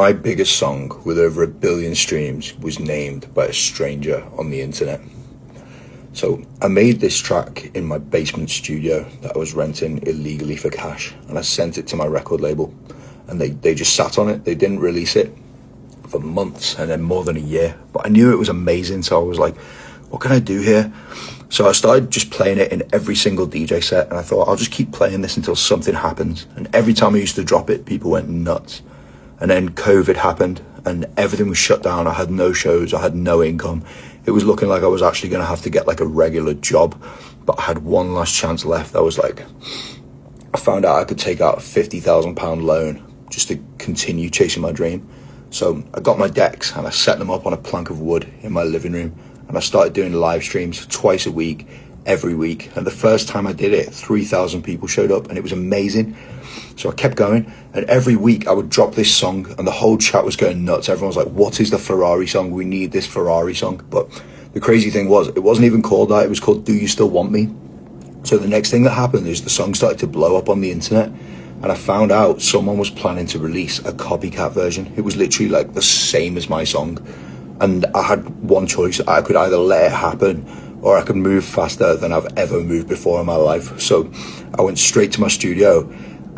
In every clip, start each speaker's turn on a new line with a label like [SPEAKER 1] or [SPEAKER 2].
[SPEAKER 1] My biggest song, with over 1 billion streams, was named by a stranger on the internet. So I made this track in my basement studio that I was renting illegally for cash, and I sent it to my record label, and they just sat on it. They didn't release it for months and then more than a year, but I knew it was amazing, so I was like, what can I do here? So I started just playing it in every single DJ set, and I thought, I'll just keep playing this until something happens. And every time I used to drop it, people went nuts. And then COVID happened and everything was shut down. I had no shows, I had no income. It was looking like I was actually going to have to get like a regular job, but I had one last chance left. I was like, I found out I could take out a £50,000 loan just to continue chasing my dream. So I got my decks and I set them up on a plank of wood in my living room, and I started doing live streams twice a week, every week. And the first time I did it, 3,000 people showed up and it was amazing. So I kept going, and every week I would drop this song and the whole chat was going nuts. Everyone was like, what is the Ferrari song? We need this Ferrari song. But the crazy thing was, it wasn't even called that. It was called Do You Still Want Me? So the next thing that happened is the song started to blow up on the internet, and I found out someone was planning to release a copycat version. It was literally like the same as my song. And I had one choice. I could either let it happen or I could move faster than I've ever moved before in my life. So I went straight to my studio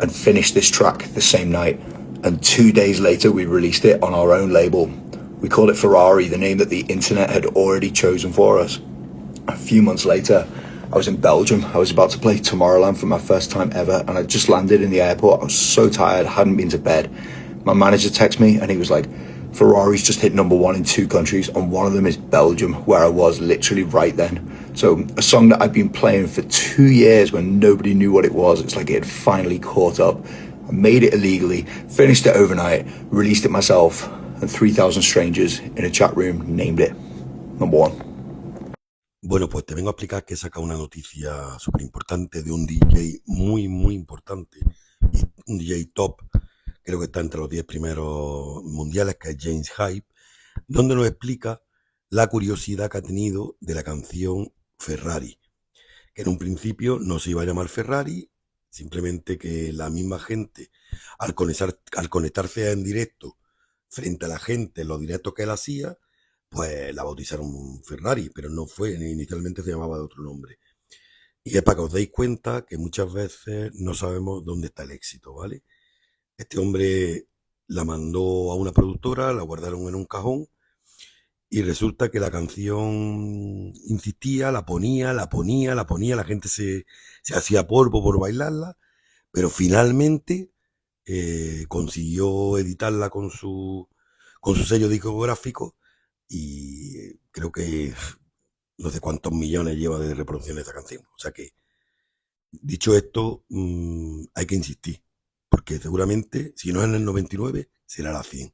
[SPEAKER 1] and finished this track the same night. And 2 days later, we released it on our own label. We called it Ferrari, the name that the internet had already chosen for us. A few months later, I was in Belgium. I was about to play Tomorrowland for my first time ever, and I just landed in the airport. I was so tired, hadn't been to bed. My manager texted me and he was like, Ferrari's just hit #1 in 2 countries, and one of them is Belgium, where I was literally right then. So a song that I'd been playing for 2 years when nobody knew what it was, it's like it had finally caught up. I made it illegally, finished it overnight, released it myself, and 3,000 strangers in a chat room named it #1.
[SPEAKER 2] Bueno, pues te vengo a explicar que he sacado una noticia súper importante de un DJ muy, muy importante, y un DJ top, creo que está entre los 10 primeros mundiales, que es James Hype, donde nos explica la curiosidad que ha tenido de la canción Ferrari, que en un principio no se iba a llamar Ferrari, simplemente que la misma gente, al conectarse en directo frente a la gente en los directos que él hacía, pues la bautizaron Ferrari, pero no fue, inicialmente se llamaba de otro nombre. Y es para que os deis cuenta que muchas veces no sabemos dónde está el éxito, ¿vale? Este hombre la mandó a una productora, la guardaron en un cajón, y resulta que la canción insistía, la ponía, la gente se hacía polvo por bailarla, pero finalmente consiguió editarla con su sello discográfico, y creo que no sé cuántos millones lleva de reproducciones esa canción. O sea que, dicho esto, hay que insistir, porque seguramente, si no es en el 99, será la 100.